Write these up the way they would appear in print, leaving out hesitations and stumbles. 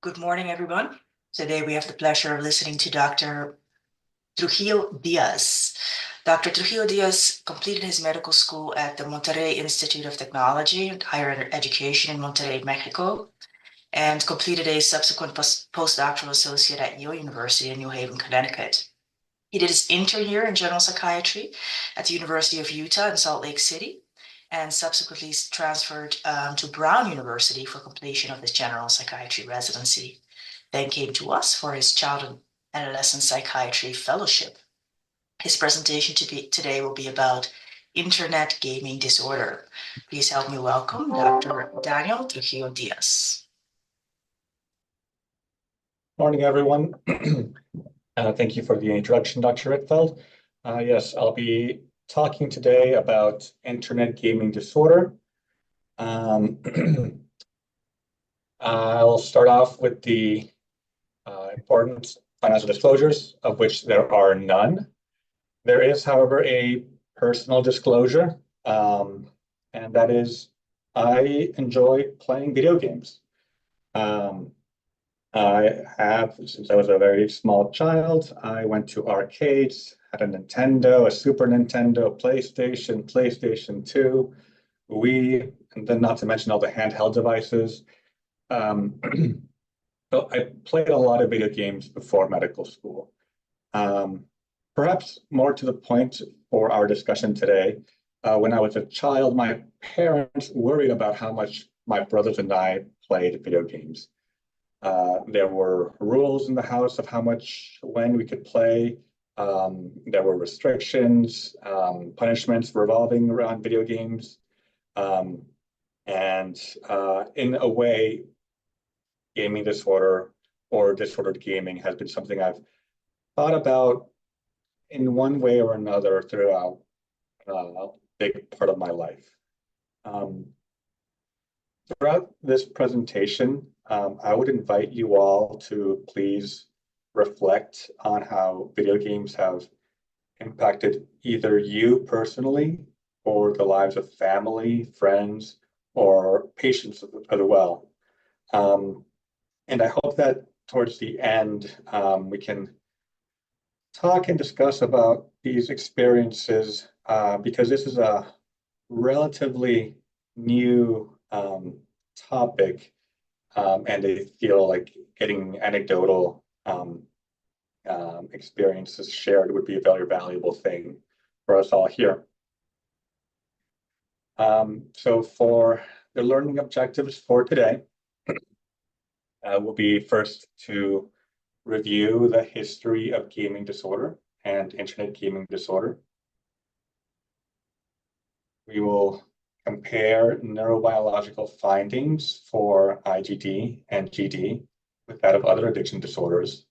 Good morning, everyone. Today we have the pleasure of listening to Dr. Trujillo Diaz. Dr. Trujillo Diaz completed his medical school at the Monterrey Institute of Technology and Higher Education in Monterrey, Mexico, and completed a subsequent postdoctoral associate at Yale University in New Haven, Connecticut. He did his intern year in general psychiatry at the University of Utah in Salt Lake City, and subsequently transferred to Brown University for completion of his general psychiatry residency. Then came to us for his child and adolescent psychiatry fellowship. His presentation today will be about internet gaming disorder. Please help me welcome Dr. Daniel Trujillo Diaz. Morning, everyone. Thank you for the introduction, Dr. Rittfeld. Yes, I'll be talking today about internet gaming disorder. I'll start off with the important financial disclosures, of which there are none. There is, however, a personal disclosure, and that is I enjoy playing video games. I have, since I was a very small child, I went to arcades, had a Nintendo, a Super Nintendo, a PlayStation 2, Wii, and then not to mention all the handheld devices. So I played a lot of video games before medical school. Perhaps more to the point for our discussion today, when I was a child, my parents worried about how much my brothers and I played video games. There were rules in the house of how much, when we could play. There were restrictions, punishments revolving around video games. In a way, gaming disorder or disordered gaming has been something I've thought about in one way or another throughout a big part of my life. Throughout this presentation, I would invite you all to please reflect on how video games have impacted either you personally or the lives of family, friends, or patients as well. And I hope that towards the end, we can talk and discuss about these experiences because this is a relatively new topic, and I feel like getting anecdotal experiences shared would be a very valuable thing for us all here. So for the learning objectives for today, will be first to review the history of gaming disorder and internet gaming disorder. We will compare neurobiological findings for IGD and GD with that of other addiction disorders.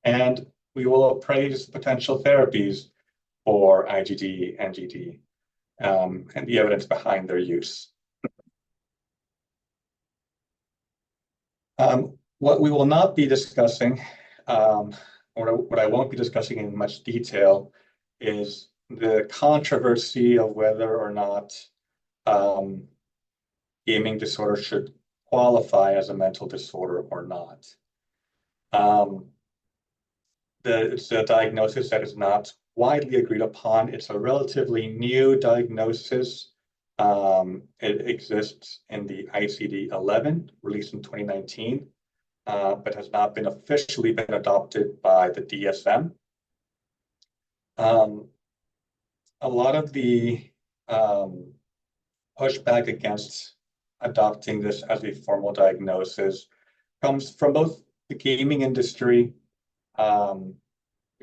And we will appraise potential therapies for IGD and GD and the evidence behind their use. What we will not be discussing, or what I won't be discussing in much detail, is the controversy of whether or not gaming disorder should qualify as a mental disorder or not. It's a diagnosis that is not widely agreed upon. It's a relatively new diagnosis. It exists in the ICD-11, released in 2019, but has not been officially been adopted by the DSM. A lot of the pushback against adopting this as a formal diagnosis comes from both the gaming industry,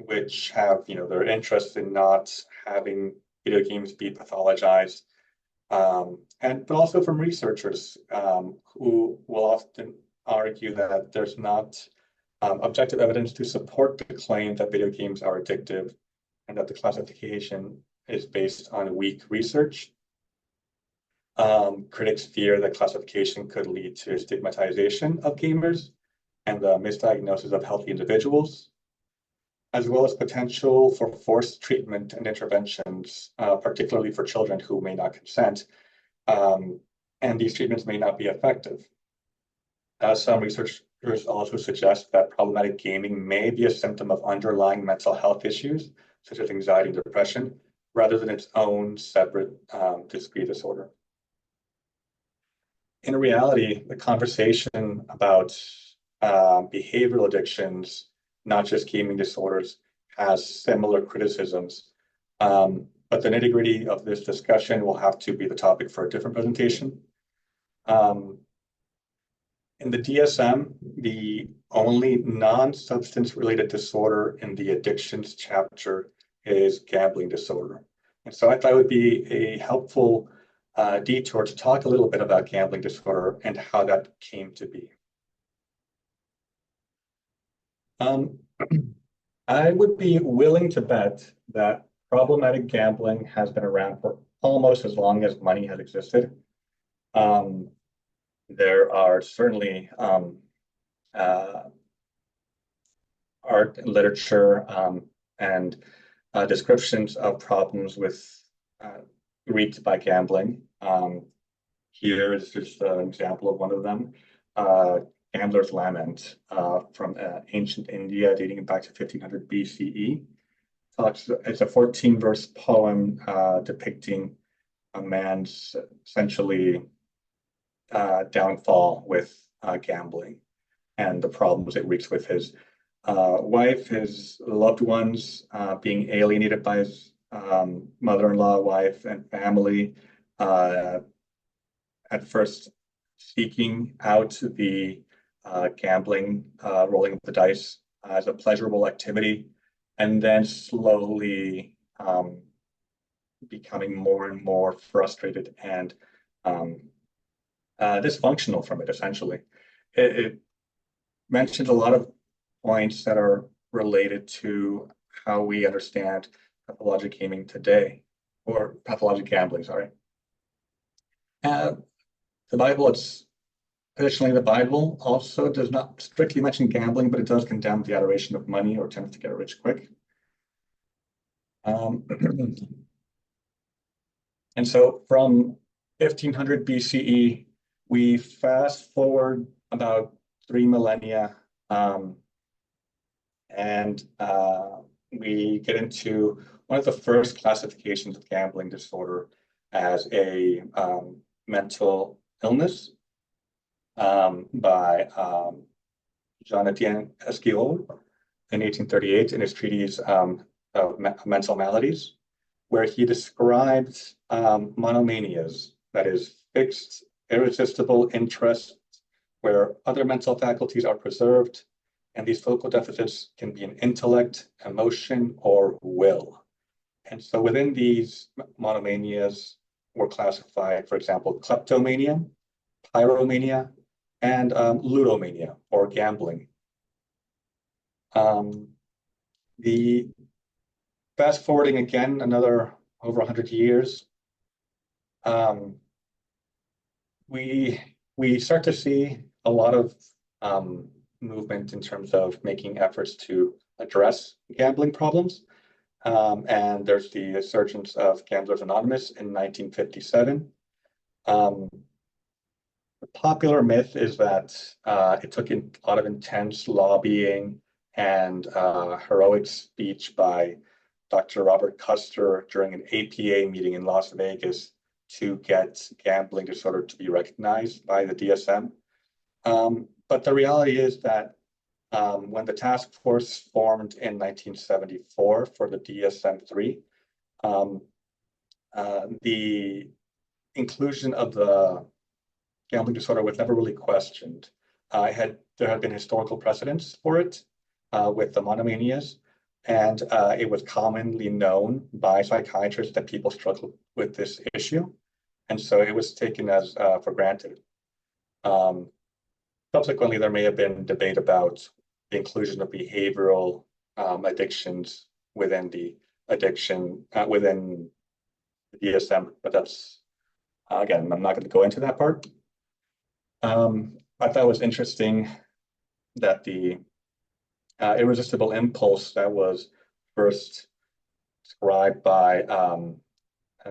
which have, their interest in not having video games be pathologized, but also from researchers who will often argue that there's not objective evidence to support the claim that video games are addictive and that the classification is based on weak research. Critics fear that classification could lead to stigmatization of gamers and the misdiagnosis of healthy individuals, as well as potential for forced treatment and interventions, particularly for children who may not consent, and these treatments may not be effective. Some researchers also suggest that problematic gaming may be a symptom of underlying mental health issues, such as anxiety and depression, rather than its own separate discrete disorder. In reality, the conversation about behavioral addictions, not just gaming disorders, has similar criticisms. But the nitty-gritty of this discussion will have to be the topic for a different presentation. In the DSM, the only non-substance related disorder in the addictions chapter is gambling disorder. And so I thought it would be a helpful detour to talk a little bit about gambling disorder and how that came to be. I would be willing to bet that problematic gambling has been around for almost as long as money has existed. There are certainly art and literature and descriptions of problems with wreaked by gambling. Here is just an example of one of them. Gambler's Lament from ancient India dating back to 1500 BCE. It's a 14-verse poem depicting a man's essentially downfall with gambling and the problems it wreaks with his wife, his loved ones, being alienated by his mother-in-law, wife, and family. At first, seeking out the gambling, rolling of the dice as a pleasurable activity, and then slowly becoming more and more frustrated and dysfunctional from it, essentially. It mentions a lot of points that are related to how we understand pathologic gaming today, or pathologic gambling, sorry. The Bible, additionally, the Bible also does not strictly mention gambling, but it does condemn the adoration of money or attempts to get rich quick. And so from 1500 BCE, we fast forward about 3 millennia, and we get into one of the first classifications of gambling disorder as a mental illness by Jean-Étienne Esquirol in 1838 in his treatise of mental maladies, where he describes monomanias, that is, fixed, irresistible interests where other mental faculties are preserved, and these focal deficits can be in intellect, emotion, or will. And so within these monomanias were classified, for example, kleptomania, pyromania, and ludomania, or gambling. The fast forwarding again, another over 100 years, we start to see a lot of movement in terms of making efforts to address gambling problems. And there's the emergence of Gamblers Anonymous in 1957. The popular myth is that it took a lot of intense lobbying and heroic speech by Dr. Robert Custer during an APA meeting in Las Vegas to get gambling disorder to be recognized by the DSM. But the reality is that when the task force formed in 1974 for the DSM-3, the inclusion of the gambling disorder was never really questioned. There had been historical precedents for it with the monomanias, and it was commonly known by psychiatrists that people struggled with this issue, and so it was taken as for granted. Subsequently, there may have been debate about the inclusion of behavioral addictions within the within the DSM, but that's again, I'm not going to go into that part. I thought it was interesting that the irresistible impulse that was first described by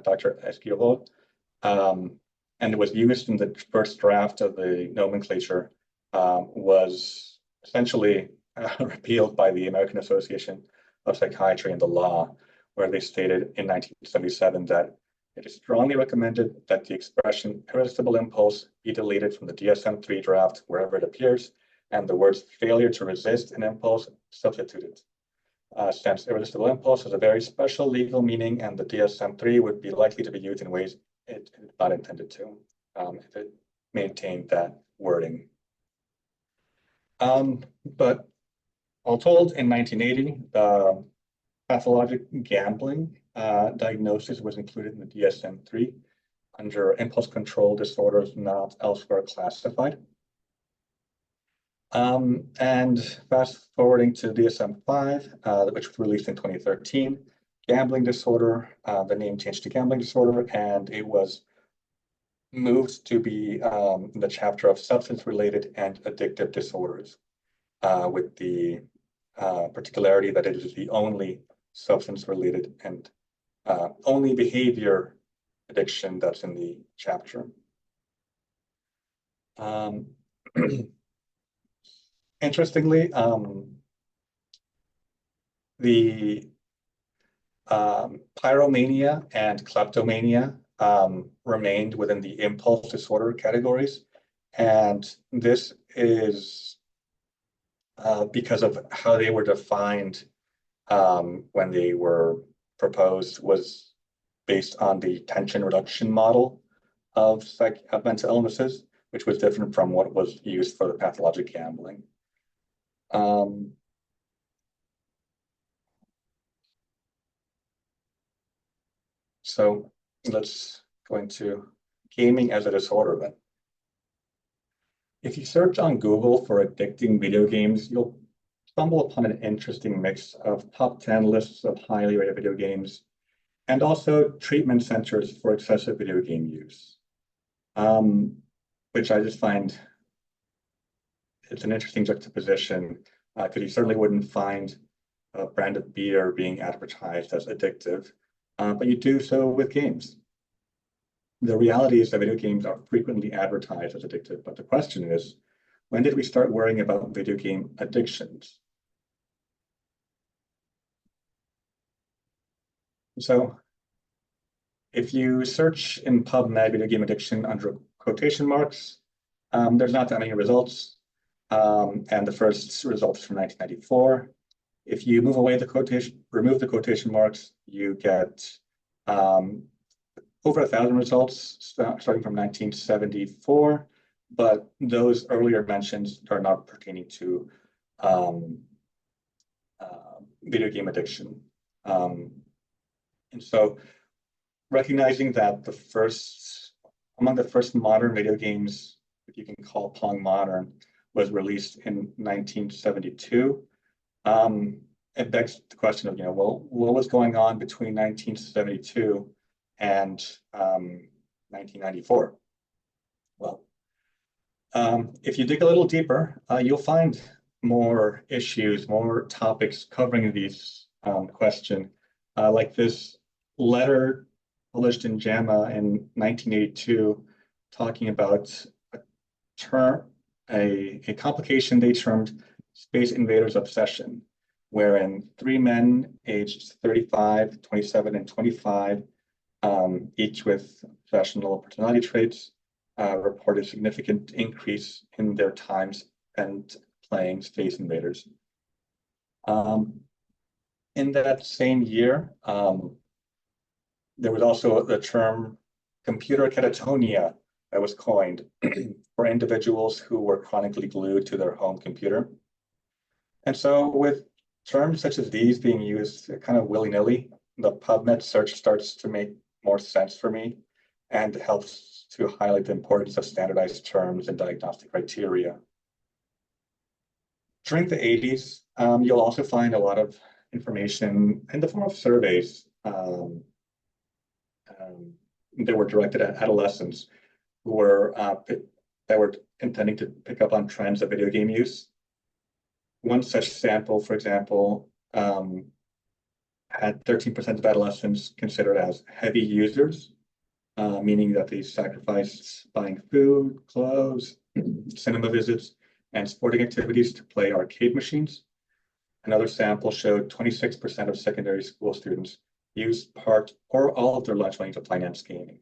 Dr. Esquirol, and it was used in the first draft of the nomenclature, was essentially repealed by the American Association of Psychiatry and the Law, where they stated in 1977 that it is strongly recommended that the expression irresistible impulse be deleted from the DSM-3 draft wherever it appears, and the words failure to resist an impulse substituted. Since irresistible impulse has a very special legal meaning, and the DSM-3 would be likely to be used in ways it is not intended to, if it maintained that wording. But all told, in 1980, pathologic gambling diagnosis was included in the DSM-3 under impulse control disorders not elsewhere classified. And fast forwarding to DSM-5, which was released in 2013, gambling disorder, the name changed to gambling disorder, and it was moved to be in the chapter of substance-related and addictive disorders, with the particularity that it is the only substance-related and only behavior addiction that's in the chapter. Interestingly, the pyromania and kleptomania remained within the impulse disorder categories. And this is because of how they were defined when they were proposed, was based on the tension reduction model of mental illnesses, which was different from what was used for the pathologic gambling. So let's go into gaming as a disorder then. If you search on Google for addicting video games, you'll stumble upon an interesting mix of top 10 lists of highly rated video games and also treatment centers for excessive video game use, which I just find it's an interesting juxtaposition, because you certainly wouldn't find a brand of beer being advertised as addictive, but you do so with games. The reality is that video games are frequently advertised as addictive, but the question is, when did we start worrying about video game addictions? So if you search in PubMed video game addiction under quotation marks, there's not that many results. And the first results from 1994. If you remove the quotation marks, you get over 1,000 results starting from 1974, but those earlier mentions are not pertaining to video game addiction. And so recognizing that among the first modern video games, if you can call Pong modern, was released in 1972, it begs the question of, well, what was going on between 1972 and 1994? Well, if you dig a little deeper, you'll find more issues, more topics covering these question, like this letter published in JAMA in 1982, talking about a complication they termed Space Invaders Obsession, wherein 3 men aged 35, 27, and 25, each with professional personality traits, reported a significant increase in their time spent playing Space Invaders. In that same year, there was also the term computer catatonia that was coined for individuals who were chronically glued to their home computer. And so with terms such as these being used kind of willy-nilly, the PubMed search starts to make more sense for me and helps to highlight the importance of standardized terms and diagnostic criteria. During the 80s, you'll also find a lot of information in the form of surveys that were directed at adolescents who were that were intending to pick up on trends of video game use. One such sample, for example, had 13% of adolescents considered as heavy users, meaning that they sacrificed buying food, clothes, cinema visits, and sporting activities to play arcade machines. Another sample showed 26% of secondary school students used part or all of their lunch money to finance gaming.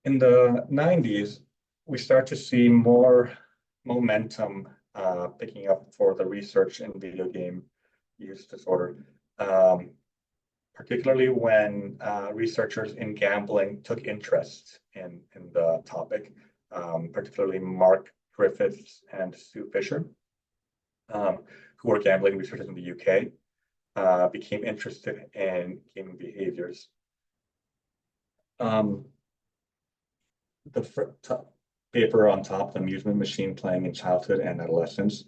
In the 90s, we start to see more momentum picking up for the research in video game use disorder, particularly when researchers in gambling took interest in the topic, particularly Mark Griffiths and Sue Fisher, who are gambling researchers in the UK, became interested in gaming behaviors. The paper on top, amusement machine playing in childhood and adolescence.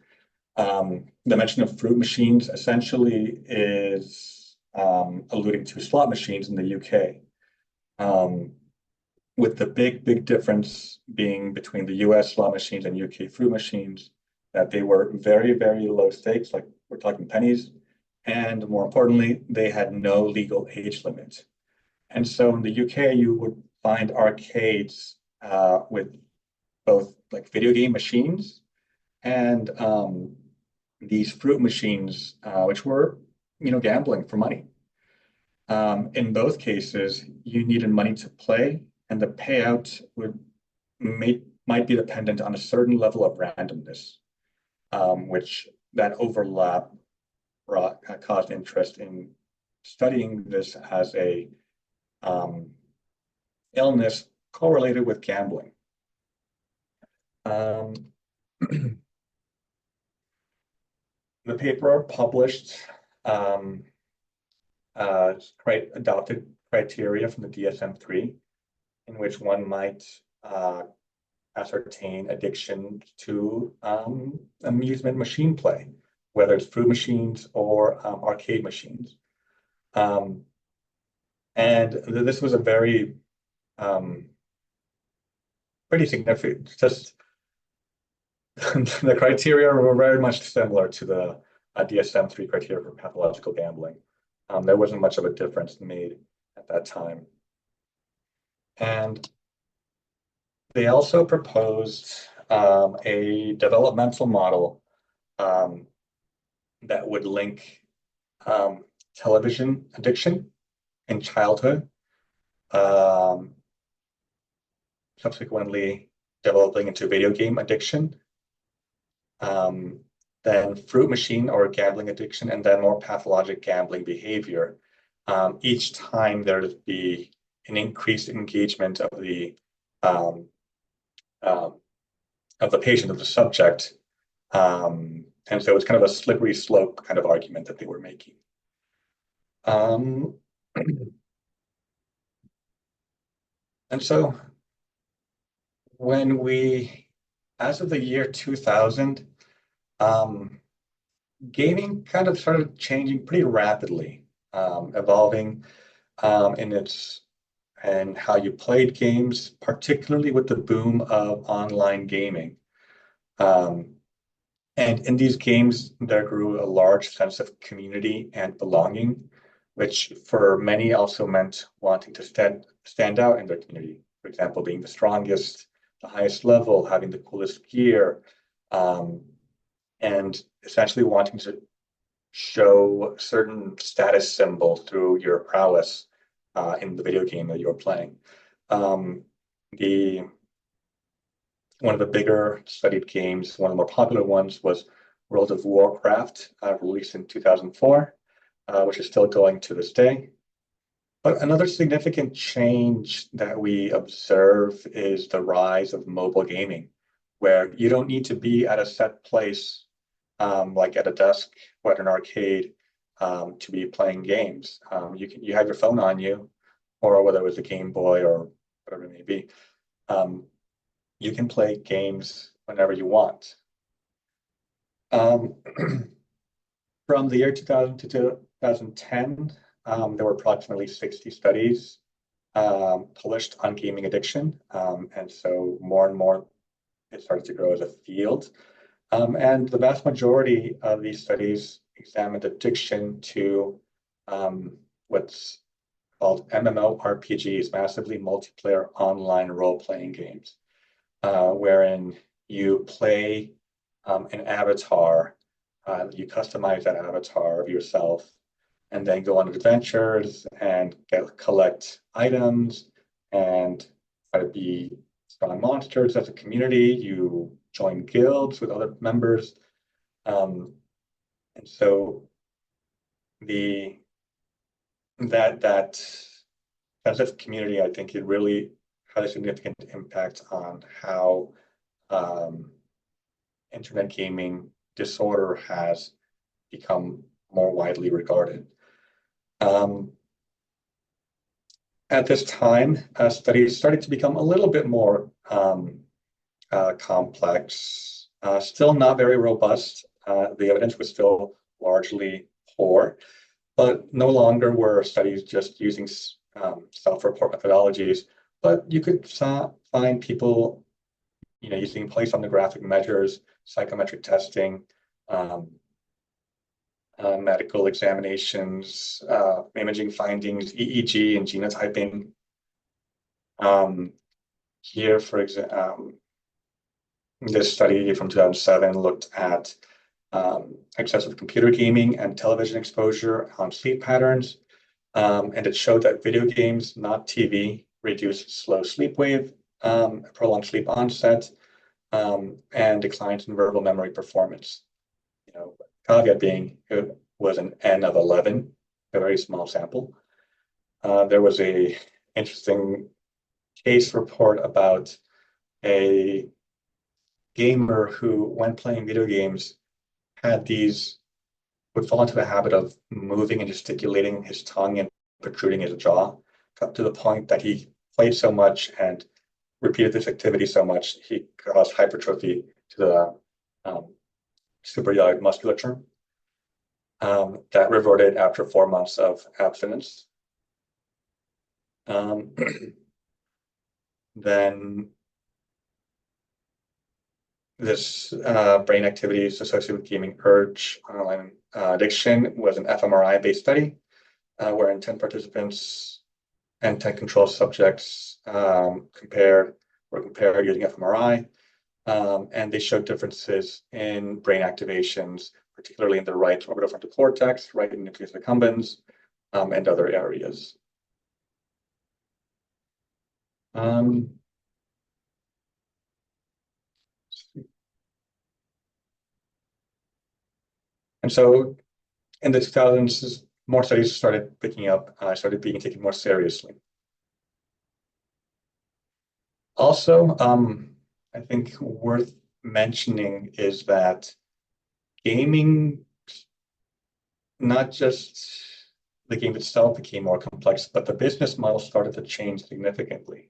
The mention of fruit machines essentially is alluding to slot machines in the UK, with the big difference being between the US slot machines and UK fruit machines, that they were very low stakes, like we're talking pennies, and more importantly, they had no legal age limit. And so in the UK, you would find arcades with both like video game machines and these fruit machines, which were, gambling for money. In both cases, you needed money to play, and the payout might be dependent on a certain level of randomness, which that overlap caused interest in studying this as a illness correlated with gambling. The paper published adopted criteria from the DSM-3, in which one might ascertain addiction to amusement machine play, whether it's fruit machines or arcade machines. And this was a very pretty significant. Just the criteria were very much similar to the DSM-3 criteria for pathological gambling. There wasn't much of a difference made at that time. And they also proposed a developmental model that would link television addiction in childhood, subsequently developing into video game addiction, then fruit machine or gambling addiction, and then more pathologic gambling behavior. Each time there'd be an increased engagement of the patient, of the subject. And so it's kind of a slippery slope kind of argument that they were making. And so as of the year 2000, gaming kind of started changing pretty rapidly, evolving in how you played games, particularly with the boom of online gaming. And in these games, there grew a large sense of community and belonging, which for many also meant wanting to stand out in their community. For example, being the strongest, the highest level, having the coolest gear, and essentially wanting to show certain status symbol through your prowess in the video game that you're playing. One of the bigger studied games, one of the more popular ones, was World of Warcraft, released in 2004, which is still going to this day. But another significant change that we observe is the rise of mobile gaming, where you don't need to be at a set place, like at a desk or at an arcade, to be playing games. You have your phone on you, or whether it was a Game Boy or whatever it may be. You can play games whenever you want. From the year 2000 to 2010, there were approximately 60 studies published on gaming addiction. And so more and more, it started to grow as a field. And the vast majority of these studies examined addiction to what's called MMORPGs, massively multiplayer online role-playing games, wherein you play an avatar, you customize that avatar of yourself, and then go on adventures and collect items and try to be strong monsters as a community. You join guilds with other members. And so the that sense of community, I think it really had a significant impact on how internet gaming disorder has become more widely regarded. At this time, studies started to become a little bit more complex, still not very robust. The evidence was still largely poor, but no longer were studies just using self-report methodologies, but you could find people, using place-on-the-graphic measures, psychometric testing, medical examinations, imaging findings, EEG, and genotyping. Here, for example, this study from 2007 looked at excessive computer gaming and television exposure on sleep patterns. And it showed that video games, not TV, reduce slow sleep wave, prolonged sleep onset, and declines in verbal memory performance. Caveat being it was an N of 11, a very small sample. There was a interesting case report about a gamer who, when playing video games, would fall into the habit of moving and gesticulating his tongue and protruding his jaw, up to the point that he played so much and repeated this activity so much, he caused hypertrophy to the suprailiac musculature. That reverted after 4 months of abstinence. Then this brain activities associated with gaming urge online addiction was an fMRI-based study wherein 10 participants and 10 control subjects were compared using fMRI, and they showed differences in brain activations, particularly in the right orbitofrontal cortex, right nucleus accumbens, and other areas. And so in the 2000s, more studies started picking up, started being taken more seriously. Also, I think worth mentioning is that gaming, not just the game itself became more complex, but the business model started to change significantly.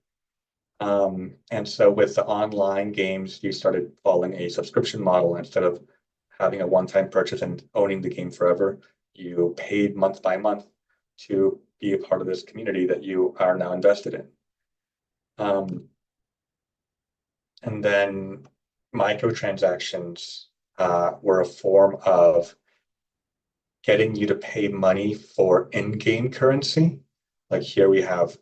And so with the online games, you started following a subscription model instead of having a one-time purchase and owning the game forever. You paid month by month to be a part of this community that you are now invested in. And then microtransactions were a form of getting you to pay money for in-game currency. Like here we have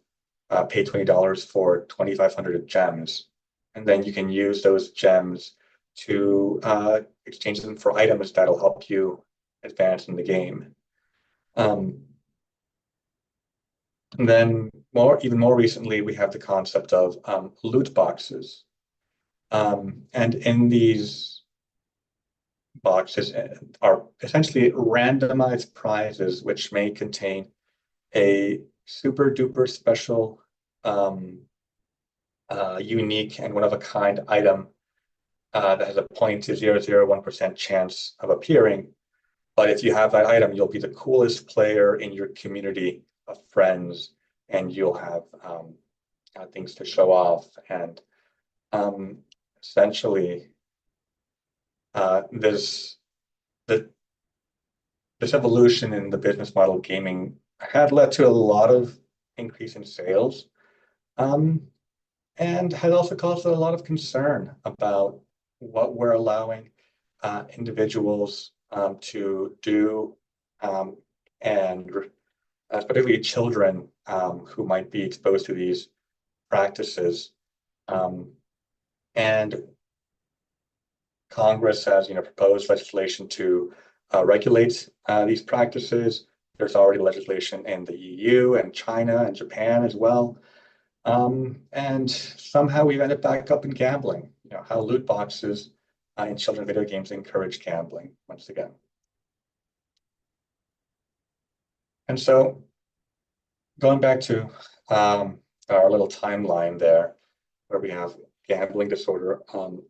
pay $20 for 2,500 gems. And then you can use those gems to exchange them for items that'll help you advance in the game. And then even more recently, we have the concept of loot boxes. And in these boxes are essentially randomized prizes, which may contain a super duper special, unique and one of a kind item that has a 0.001% chance of appearing. But if you have that item, you'll be the coolest player in your community of friends, and you'll have things to show off. And essentially, this evolution in the business model of gaming had led to a lot of increase in sales, and had also caused a lot of concern about what we're allowing individuals to do, and particularly children who might be exposed to these practices. And Congress has, proposed legislation to regulate these practices. There's already legislation in the EU and China and Japan as well. And somehow we've ended back up in gambling, how loot boxes in children video games encourage gambling once again. And so going back to our little timeline there, where we have gambling disorder in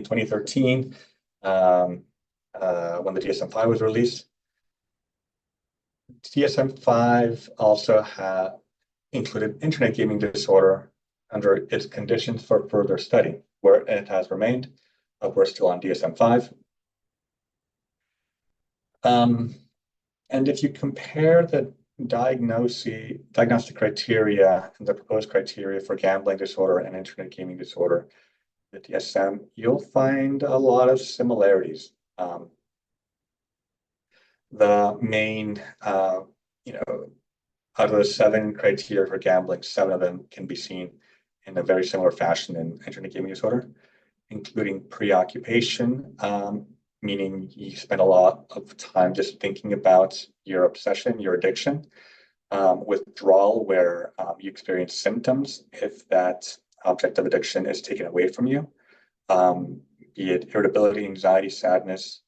2013, when the DSM-5 was released. DSM-5 also included internet gaming disorder under its conditions for further study, where it has remained. We're still on DSM-5. And if you compare the diagnostic criteria and the proposed criteria for gambling disorder and internet gaming disorder, the DSM, you'll find a lot of similarities. The main, out of the 7 criteria for gambling, 7 of them can be seen in a very similar fashion in internet gaming disorder, including preoccupation, meaning you spend a lot of time just thinking about your obsession, your addiction. Withdrawal, where you experience symptoms if that object of addiction is taken away from you, be it irritability, anxiety, sadness,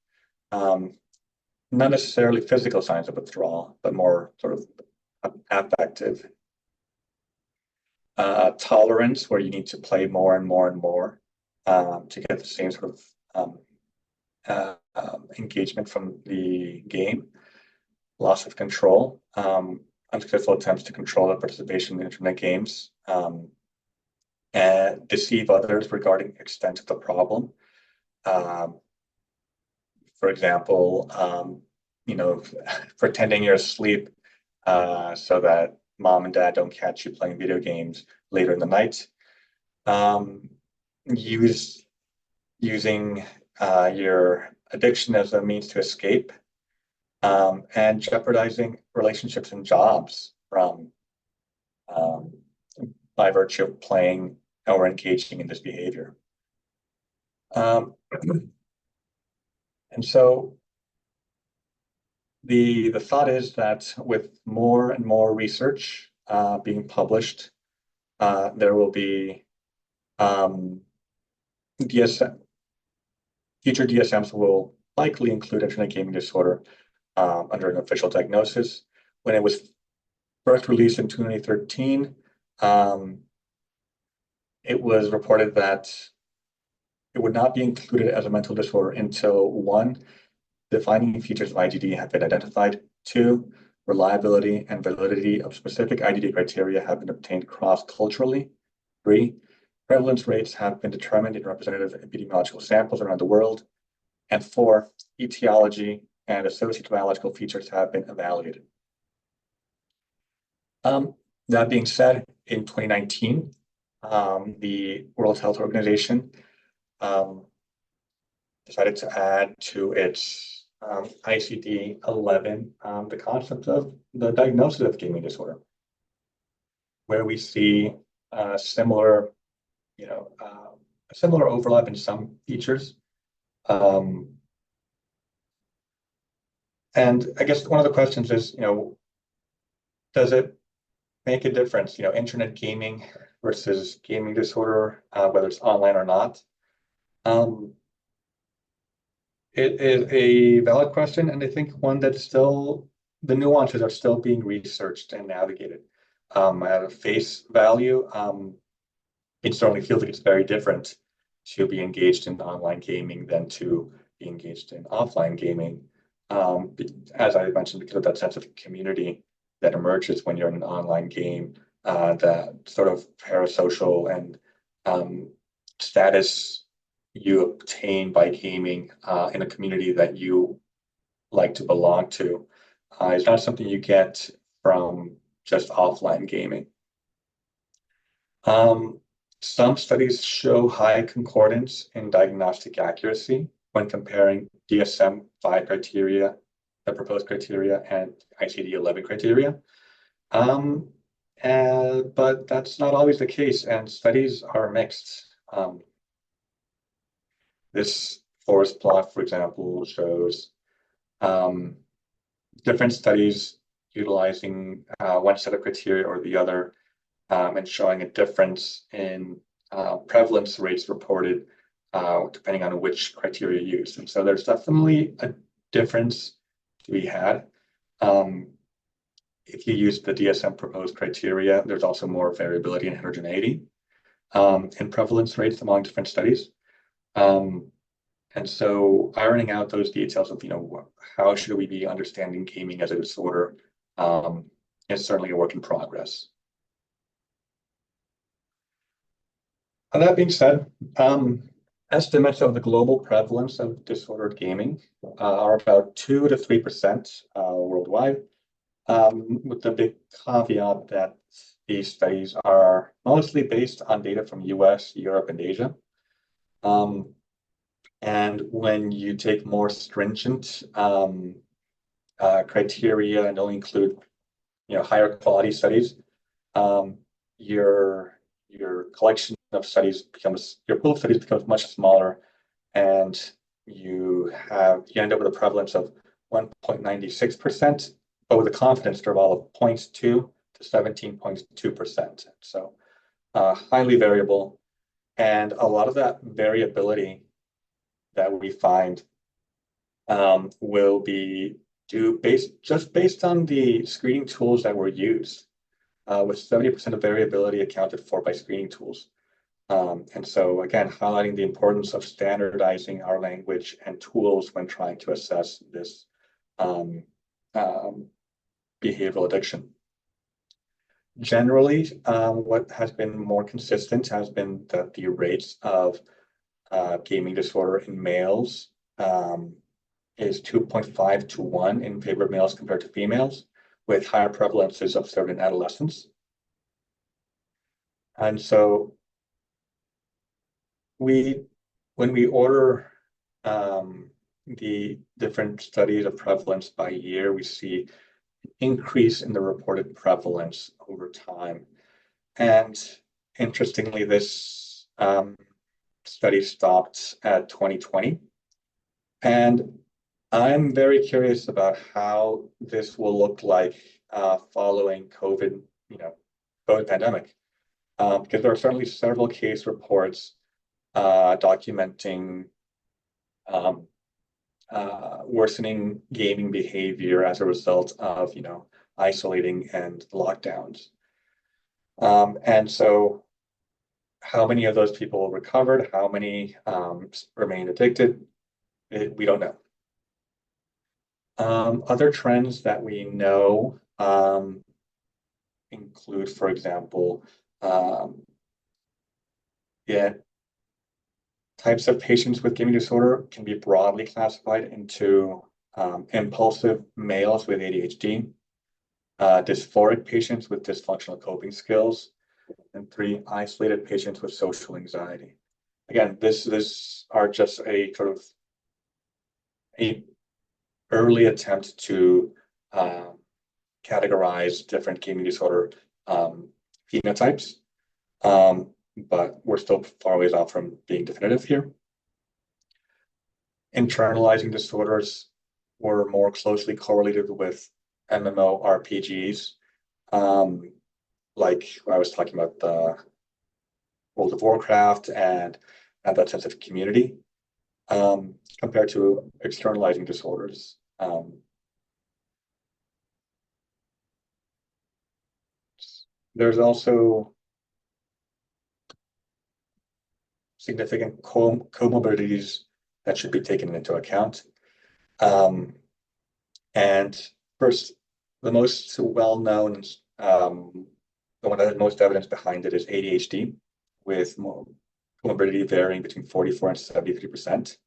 not necessarily physical signs of withdrawal, but more sort of affective. Tolerance, where you need to play more and more and more to get the same sort of engagement from the game. Loss of control, unsuccessful attempts to control the participation in internet games, and deceive others regarding extent of the problem. For example, pretending you're asleep so that mom and dad don't catch you playing video games later in the night. Using your addiction as a means to escape, and jeopardizing relationships and jobs by virtue of playing or engaging in this behavior. And so the thought is that with more and more research being published, there will be future DSMs will likely include internet gaming disorder under an official diagnosis. When it was first released in 2013, it was reported that it would not be included as a mental disorder until 1, defining features of IGD have been identified, 2, reliability and validity of specific IGD criteria have been obtained cross-culturally, 3, prevalence rates have been determined in representative epidemiological samples around the world, and 4, etiology and associated biological features have been evaluated. That being said, in 2019, the World Health Organization decided to add to its ICD-11 the concept of the diagnosis of gaming disorder, where we see similar overlap in some features. And I guess one of the questions is, does it make a difference, internet gaming versus gaming disorder, whether it's online or not? It is a valid question, and I think one that's still, the nuances are still being researched and navigated. At a face value, it certainly feels like it's very different to be engaged in online gaming than to be engaged in offline gaming. As I mentioned, because of that sense of community that emerges when you're in an online game, that sort of parasocial and status you obtain by gaming in a community that you like to belong to is not something you get from just offline gaming. Some studies show high concordance in diagnostic accuracy when comparing DSM-5 criteria, the proposed criteria, and ICD-11 criteria. Um, but that's not always the case, and studies are mixed. This forest plot, for example, shows um, different studies utilizing one set of criteria or the other, and showing a difference in prevalence rates reported depending on which criteria used. And so there's definitely a difference to be had. Um, if you use the DSM proposed criteria, there's also more variability and heterogeneity in prevalence rates among different studies. Um, and so ironing out those details of, how should we be understanding gaming as a disorder is certainly a work in progress. That being said, estimates of the global prevalence of disordered gaming are about 2 to 3% worldwide, with the big caveat that these studies are mostly based on data from US, Europe, and Asia. And when you take more stringent criteria and only include, higher quality studies, um, your collection of studies becomes your pool of studies becomes much smaller, and you end up with a prevalence of 1.96%, but with a confidence interval of 0.2 to 17.2%. So highly variable, and a lot of that variability that we find will be based on the screening tools that were used, with 70% of variability accounted for by screening tools. And so again, highlighting the importance of standardizing our language and tools when trying to assess this um, behavioral addiction. Generally, what has been more consistent has been that the rates of gaming disorder in males is 2.5 to 1 in favor of males compared to females, with higher prevalences observed in adolescents. And so when we order the different studies of prevalence by year, we see an increase in the reported prevalence over time. And interestingly, this study stopped at 2020. And I'm very curious about how this will look like following COVID, COVID pandemic, because there are certainly several case reports documenting worsening gaming behavior as a result of, isolating and lockdowns. And so how many of those people recovered, how many remained addicted, we don't know. Other trends that we know include, for example, yeah, types of patients with gaming disorder can be broadly classified into impulsive males with ADHD, dysphoric patients with dysfunctional coping skills, and 3, isolated patients with social anxiety. Again, this are just a sort of a early attempt to categorize different gaming disorder phenotypes, but we're still far ways off from being definitive here. Internalizing disorders were more closely correlated with MMORPGs, like I was talking about the World of Warcraft and that sense of community, compared to externalizing disorders. There's also significant comorbidities that should be taken into account. And first, the most well-known, the one that has most evidence behind it is ADHD, with comorbidity varying between 44 and 73%.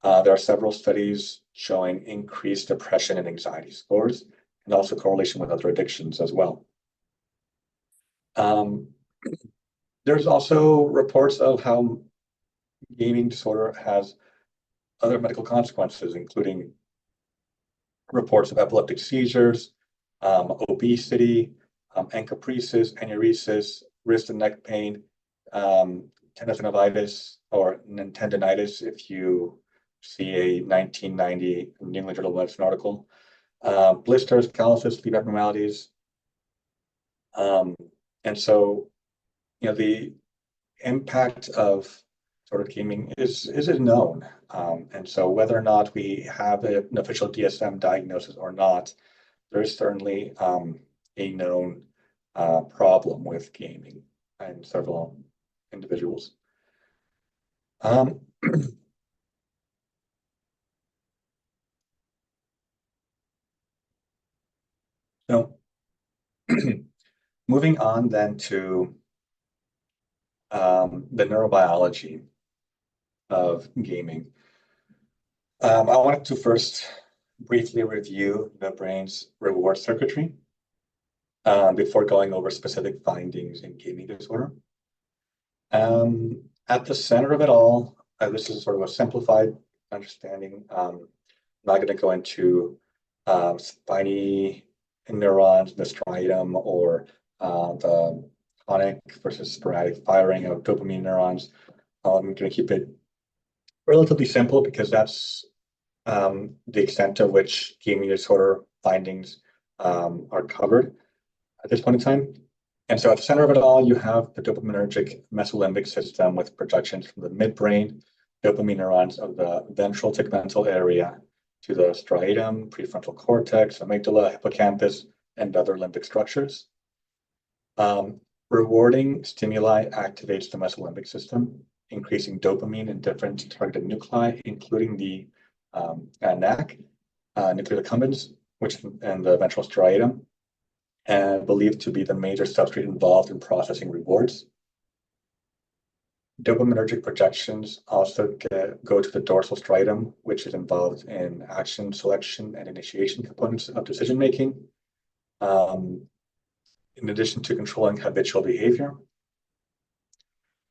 There are several studies showing increased depression and anxiety scores, and also correlation with other addictions as well. There's also reports of how gaming disorder has other medical consequences, including reports of epileptic seizures, obesity, encopresis, enuresis, wrist and neck pain, tendinopathitis or tendinitis if you see a 1990 New England Journal of Medicine article, blisters, calluses, sleep abnormalities. And so, the impact of sort of gaming is known. And so whether or not we have an official DSM diagnosis or not, there is certainly a known problem with gaming in several individuals. So moving on then to the neurobiology of gaming. I wanted to first briefly review the brain's reward circuitry before going over specific findings in gaming disorder. At the center of it all, this is sort of a simplified understanding. I'm not going to go into spiny neurons, the striatum, or the tonic versus sporadic firing of dopamine neurons. I'm going to keep it relatively simple because that's the extent to which gaming disorder findings are covered at this point in time. And so at the center of it all, you have the dopaminergic mesolimbic system with projections from the midbrain dopamine neurons of the ventral tegmental area to the striatum, prefrontal cortex, amygdala, hippocampus, and other limbic structures. Rewarding stimuli activates the mesolimbic system, increasing dopamine in different targeted nuclei, including the NAC, nuclear accumbens, which and the ventral striatum, and believed to be the major substrate involved in processing rewards. Dopaminergic projections also go to the dorsal striatum, which is involved in action selection and initiation components of decision making, in addition to controlling habitual behavior.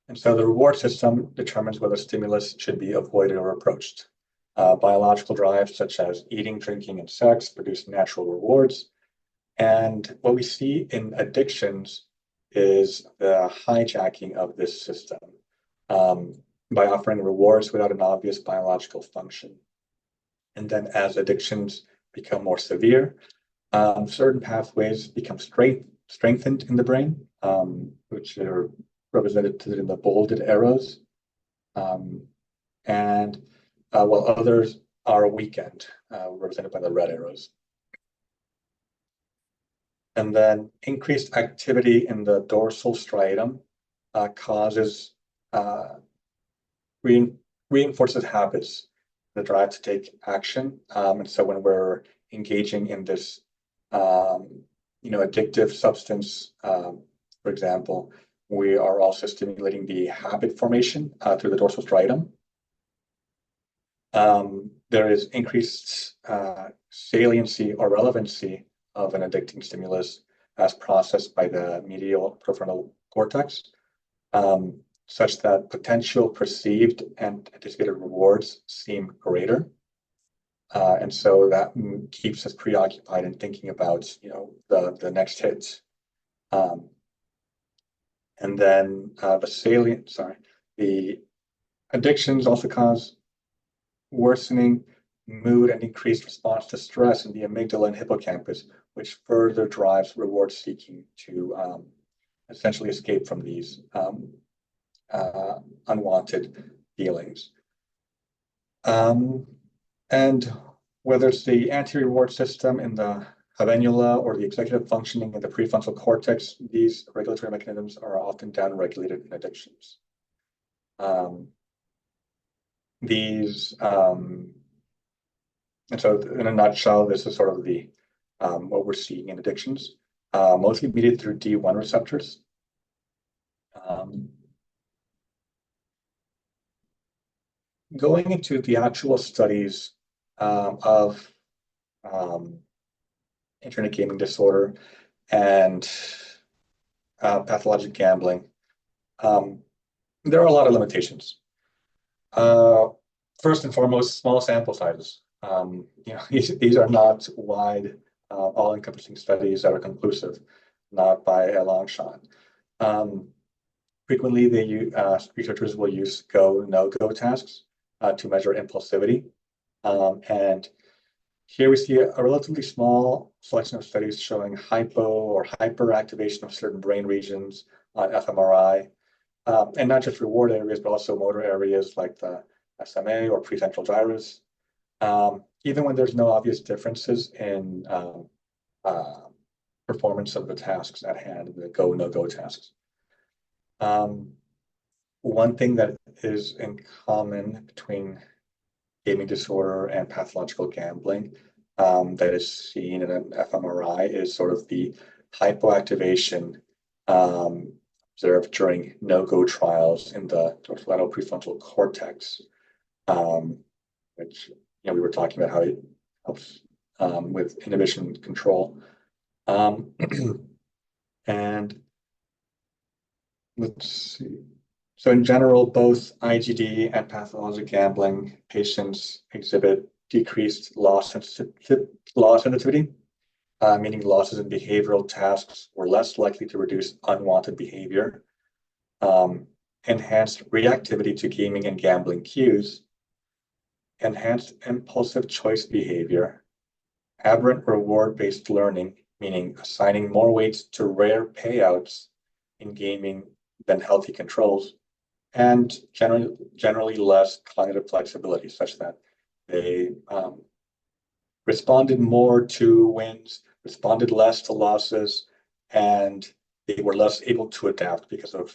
And so the reward system determines whether stimulus should be avoided or approached. Biological drives such as eating, drinking, and sex produce natural rewards. And what we see in addictions is the hijacking of this system by offering rewards without an obvious biological function. And then as addictions become more severe, certain pathways become strengthened in the brain, which are represented in the bolded arrows, and while others are weakened, represented by the red arrows. And then increased activity in the dorsal striatum causes reinforces habits, the drive to take action. And so when we're engaging in this, addictive substance, for example, we are also stimulating the habit formation through the dorsal striatum. There is increased saliency or relevancy of an addicting stimulus as processed by the medial prefrontal cortex, such that potential perceived and anticipated rewards seem greater. And so that keeps us preoccupied in thinking about, the next hit. And then the addictions also cause worsening mood and increased response to stress in the amygdala and hippocampus, which further drives reward seeking to essentially escape from these unwanted feelings. And whether it's the anti-reward system in the habenula or the executive functioning in the prefrontal cortex, these regulatory mechanisms are often downregulated in addictions. And so in a nutshell, this is sort of the what we're seeing in addictions, mostly mediated through D1 receptors. Going into the actual studies of internet gaming disorder and pathologic gambling, there are a lot of limitations. First and foremost, small sample sizes. These are not wide, all-encompassing studies that are conclusive. not by a long shot. Frequently, researchers will use go, no-go tasks to measure impulsivity. And here we see a relatively small selection of studies showing hypo or hyperactivation of certain brain regions on fMRI, and not just reward areas, but also motor areas like the SMA or prefrontal gyrus, even when there's no obvious differences in performance of the tasks at hand, the go, no-go tasks. One thing that is in common between gaming disorder and pathological gambling that is seen in an fMRI is sort of the hypoactivation observed during no-go trials in the dorsolateral prefrontal cortex, which we were talking about how it helps with inhibition control. And let's see. So in general, both IGD and pathologic gambling patients exhibit decreased loss sensitivity, meaning losses in behavioral tasks were less likely to reduce unwanted behavior, enhanced reactivity to gaming and gambling cues, enhanced impulsive choice behavior, aberrant reward-based learning, meaning assigning more weights to rare payouts in gaming than healthy controls, and generally less cognitive flexibility, such that they responded more to wins, responded less to losses, and they were less able to adapt because of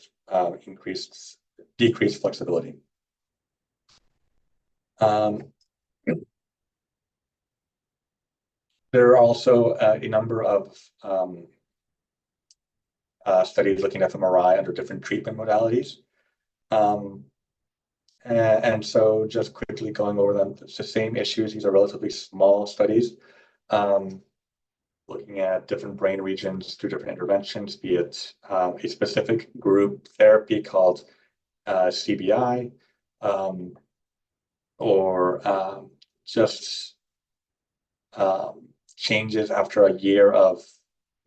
decreased flexibility. There are also a number of studies looking at fMRI under different treatment modalities. And so just quickly going over them, it's the same issues. These are relatively small studies, looking at different brain regions through different interventions, be it a specific group therapy called CBI, or just changes after a year of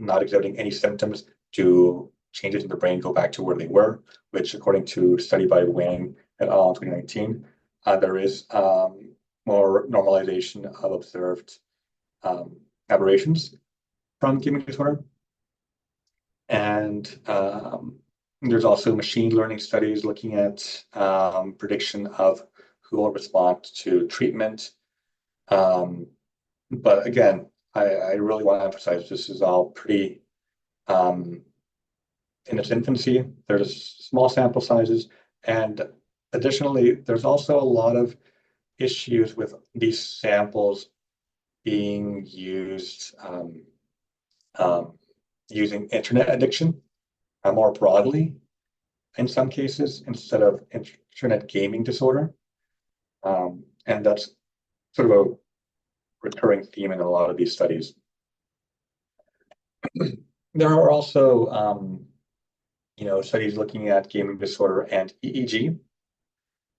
not exhibiting any symptoms to changes in the brain go back to where they were, which according to a study by Wang et al. In 2019, there is more normalization of observed aberrations from gaming disorder. And there's also machine learning studies looking at prediction of who will respond to treatment. But again, I really want to emphasize this is all pretty in its infancy. There's small sample sizes, and additionally, there's also a lot of issues with these samples being used using internet addiction more broadly in some cases instead of internet gaming disorder. And that's sort of a recurring theme in a lot of these studies. There are also studies looking at gaming disorder and EEG.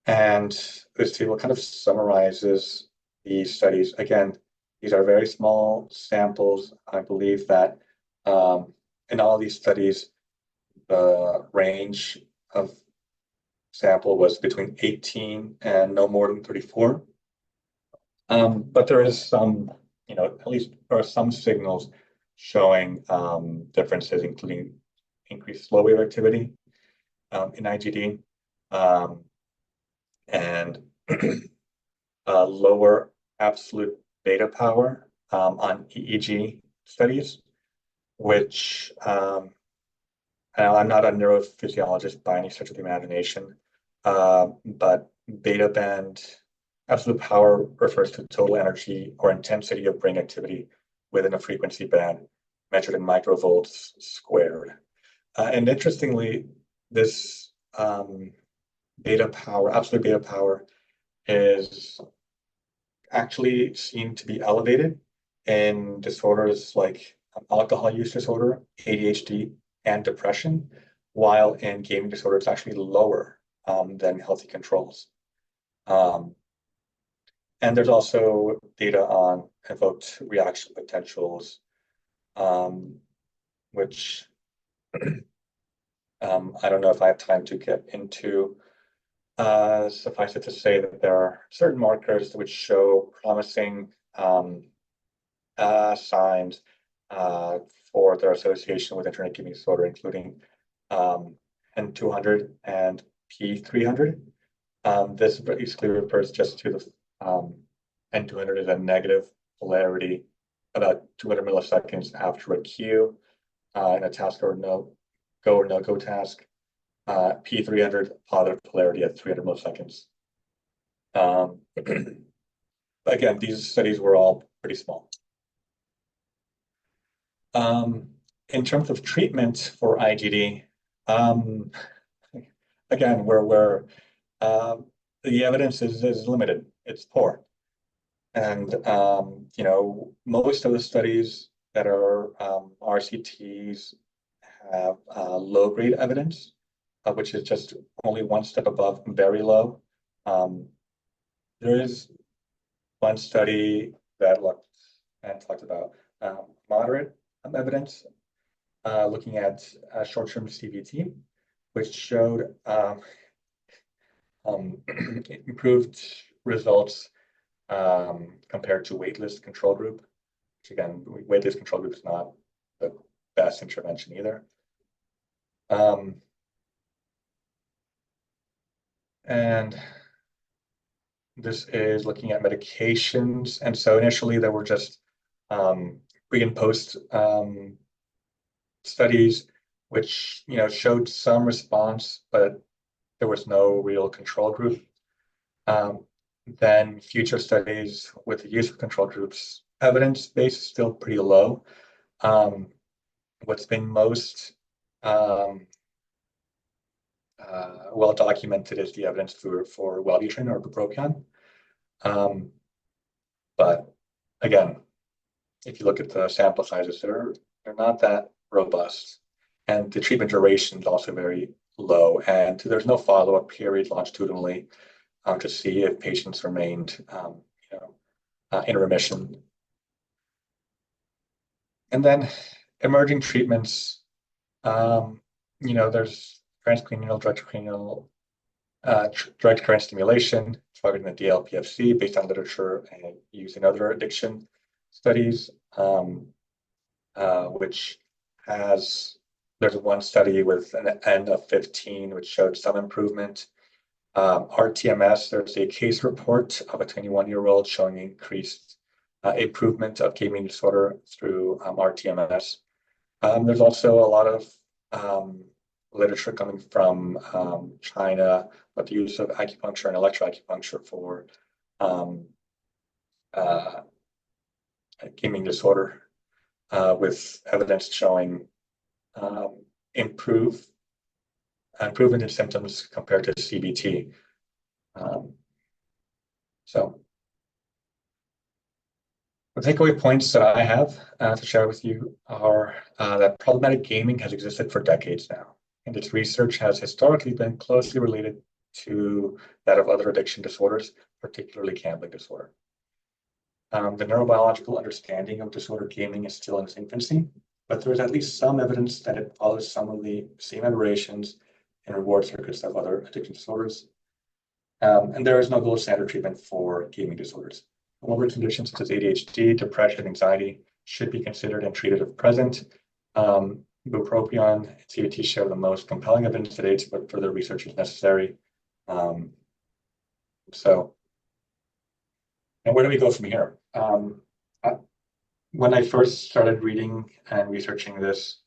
And this table kind of summarizes these studies. Again, these are very small samples. I believe that in all these studies, the range of sample was between 18 and no more than 34. But there is some, at least there are some signals showing differences, including increased slow wave activity in IGD, and lower absolute beta power on EEG studies, which I'm not a neurophysiologist by any stretch of the imagination, but beta band absolute power refers to total energy or intensity of brain activity within a frequency band measured in microvolts squared. And interestingly, this absolute beta power is actually seen to be elevated in disorders like alcohol use disorder, ADHD, and depression, while in gaming disorder, it's actually lower than healthy controls. And there's also data on evoked reaction potentials which I don't know if I have time to get into. Suffice it to say that there are certain markers which show promising signs for their association with internet gaming disorder, including N200 and P300. This basically refers just to the N200 is a negative polarity about 200 milliseconds after a queue in a task or no go task. P300 positive polarity at 300 milliseconds. Again, these studies were all pretty small. In terms of treatment for IGD, again, where the evidence is limited, it's poor. And most of the studies that are RCTs have low-grade evidence, which is just only one step above very low. There is one study that looked and talked about moderate evidence, looking at short-term CBT, which showed improved results compared to waitlist control group, which again, waitlist control group is not the best intervention either. And this is looking at medications. And so initially there were just pre and post studies, which showed some response, but there was no real control group. Then future studies with the use of control groups, evidence base is still pretty low. What's been most well documented is the evidence for Wellbutrin or bupropion. But again, if you look at the sample sizes, they're not that robust. And the treatment duration is also very low. And there's no follow-up period longitudinally to see if patients remained in remission. And then emerging treatments, there's transcranial, direct current stimulation targeting the DLPFC based on literature and used in other addiction studies, which there's one study with an N of 15, which showed some improvement. RTMS, there's a case report of a 21-year-old showing increased improvement of gaming disorder through RTMS. There's also a lot of literature coming from China about the use of acupuncture and electroacupuncture for gaming disorder, with evidence showing improvement in symptoms compared to CBT. So the takeaway points that I have to share with you are that problematic gaming has existed for decades now, and its research has historically been closely related to that of other addiction disorders, particularly gambling disorder. The neurobiological understanding of disordered gaming is still in its infancy, but there is at least some evidence that it follows some of the same aberrations and reward circuits of other addiction disorders. And there is no gold standard treatment for gaming disorders. However, conditions such as ADHD, depression, anxiety should be considered and treated if present. Bupropion and CBT share the most compelling evidence to date, but further research is necessary. And where do we go from here? When I first started reading and researching this,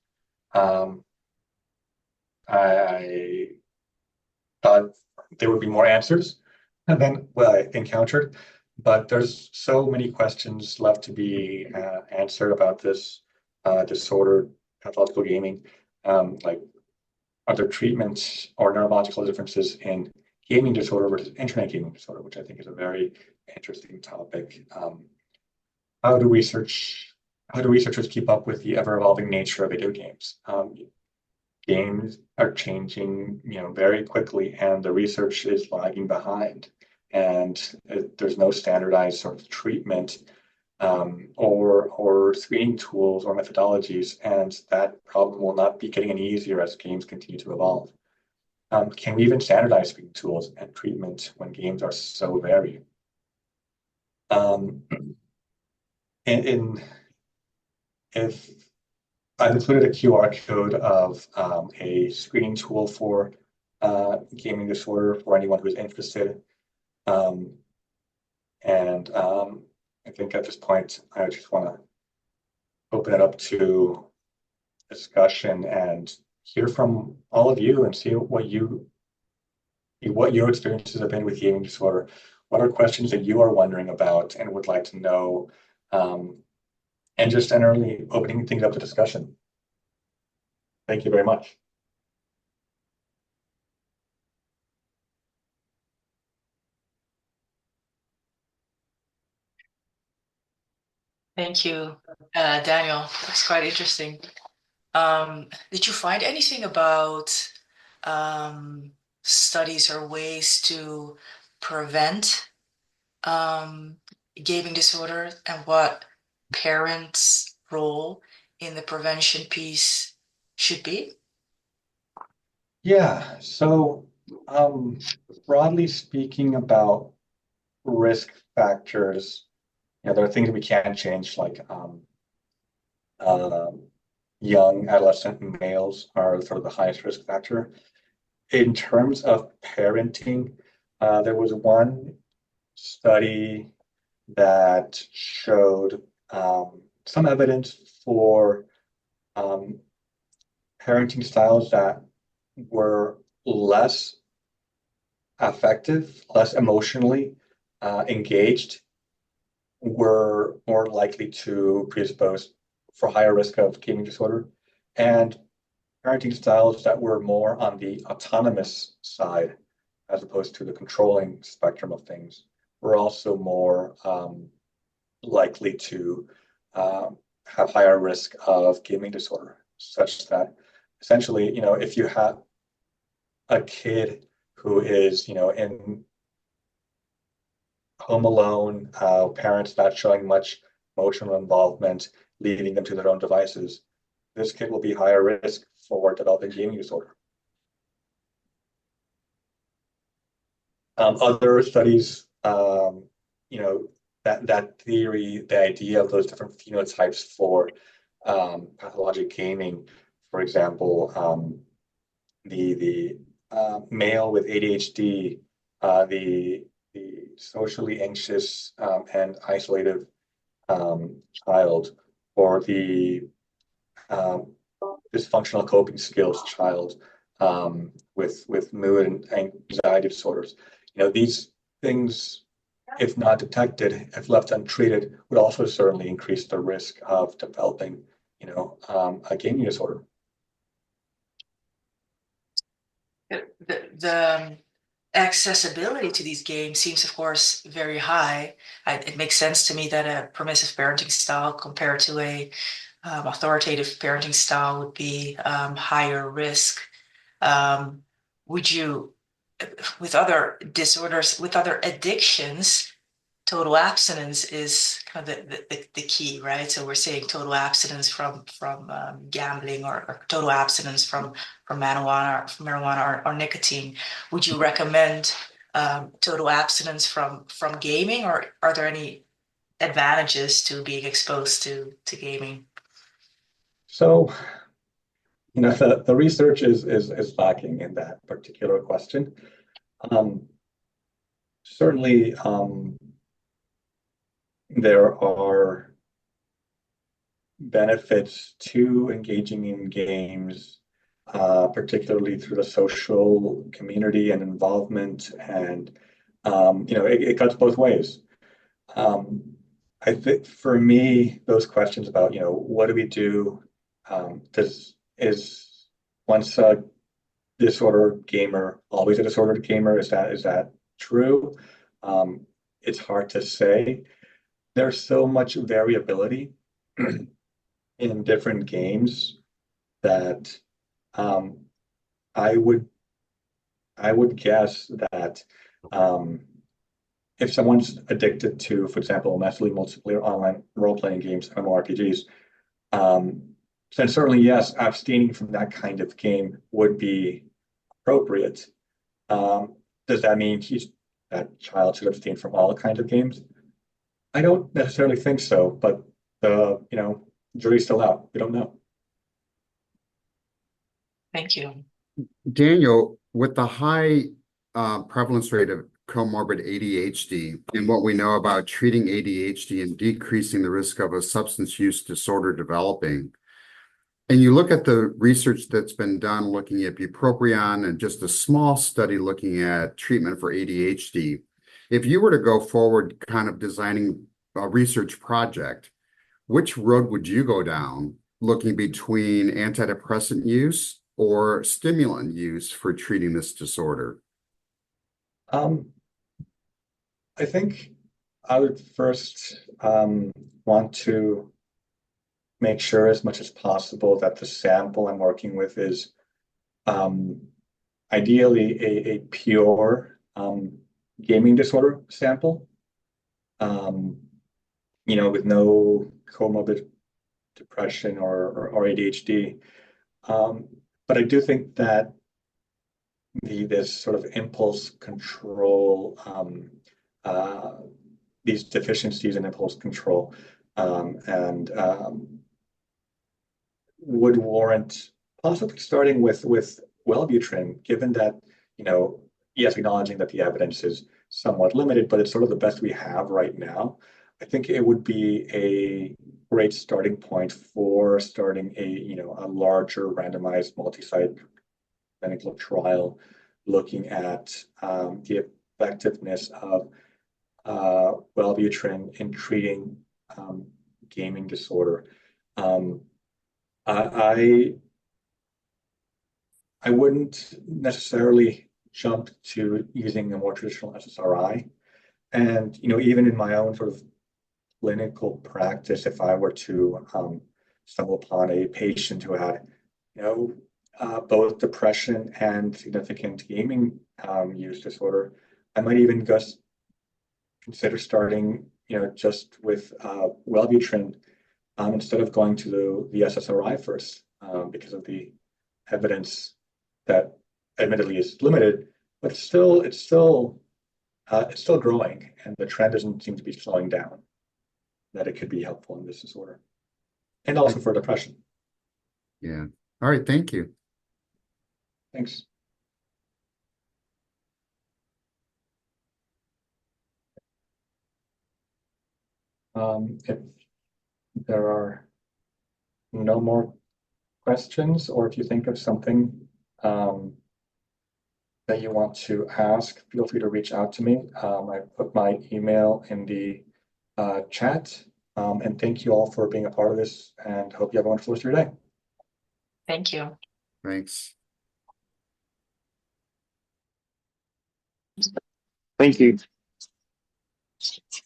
I thought there would be more answers than what I encountered, but there's so many questions left to be answered about this disorder, pathological gaming, like are there treatments or neurological differences in gaming disorder versus internet gaming disorder, which I think is a very interesting topic. How do researchers keep up with the ever-evolving nature of video games? Games are changing, very quickly, and the research is lagging behind. And there's no standardized sort of treatment or screening tools or methodologies, and that problem will not be getting any easier as games continue to evolve. Can we even standardize screening tools and treatment when games are so varied? Um, in if I've included a QR code of a screening tool for gaming disorder for anyone who's interested. Um, and I think at this point, I just want to open it up to discussion and hear from all of you and see what your experiences have been with gaming disorder. What are questions that you are wondering about and would like to know? And just generally opening things up to discussion. Thank you very much. Thank you, Daniel. That's quite interesting. Did you find anything about um, studies or ways to prevent um, gaming disorder and what parents' role in the prevention piece should be? Yeah, so broadly speaking about risk factors, there are things we can change, like uh, young adolescent males are sort of the highest risk factor. In terms of parenting, there was one study that showed some evidence for um, parenting styles that were less affective, less emotionally engaged, were more likely to predispose for higher risk of gaming disorder. And parenting styles that were more on the autonomous side, as opposed to the controlling spectrum of things, were also more likely to have higher risk of gaming disorder, such that essentially, if you have a kid who is, in home alone, parents not showing much emotional involvement, leaving them to their own devices, this kid will be higher risk for developing gaming disorder. Other studies, that theory, the idea of those different phenotypes for pathologic gaming, for example, the male with ADHD, the socially anxious and isolated child, or the um, dysfunctional coping skills child with mood and anxiety disorders. These things, if not detected, if left untreated, would also certainly increase the risk of developing, a gaming disorder. The accessibility to these games seems, of course, very high. It makes sense to me that a permissive parenting style compared to a authoritative parenting style would be higher risk. Um, would you, with other disorders, with other addictions, total abstinence is kind of the key, right? So we're saying total abstinence from gambling or total abstinence from marijuana or nicotine. Would you recommend total abstinence from gaming, or are there any advantages to being exposed to gaming? So, the research is lacking in that particular question. Um, Certainly, there are benefits to engaging in games, particularly through the social community and involvement, and it cuts both ways. Um, I think for me, those questions about what do we do? Does is once a disordered gamer always a disordered gamer? Is that true? Um, it's hard to say. There's so much variability in different games that um, I would I would guess that um, if someone's addicted to, for example, massively multiplayer online role-playing games, MMORPGs, um, then certainly yes, abstaining from that kind of game would be appropriate. Um, does that mean that child should abstain from all kinds of games? I don't necessarily think so, but the jury's still out. We don't know. Thank you. Daniel, with the high prevalence rate of comorbid ADHD and what we know about treating ADHD and decreasing the risk of a substance use disorder developing, and you look at the research that's been done looking at bupropion and just a small study looking at treatment for ADHD, if you were to go forward kind of designing a research project, which road would you go down looking between antidepressant use or stimulant use for treating this disorder? I think I would first want to make sure as much as possible that the sample I'm working with is ideally a pure gaming disorder sample, with no comorbid depression or ADHD. But I do think that this sort of impulse control, these deficiencies in impulse control, and would warrant possibly starting with Wellbutrin, given that, yes, acknowledging that the evidence is somewhat limited, but it's sort of the best we have right now. I think it would be a great starting point for starting a larger randomized multi-site clinical trial looking at the effectiveness of Wellbutrin in treating gaming disorder. I wouldn't necessarily jump to using a more traditional SSRI. And, even in my own sort of clinical practice, if I were to stumble upon a patient who had, both depression and significant gaming use disorder, I might even just consider starting, just with Wellbutrin instead of going to the SSRI first, because of the evidence that admittedly is limited, but it's still growing, and the trend doesn't seem to be slowing down. That it could be helpful in this disorder, and also for depression. Yeah. All right. Thank you. Thanks. If there are no more questions, or if you think of something that you want to ask, feel free to reach out to me. I put my email in the chat. And thank you all for being a part of this, and hope you have a wonderful rest of your day. Thank you. Thanks. Thank you.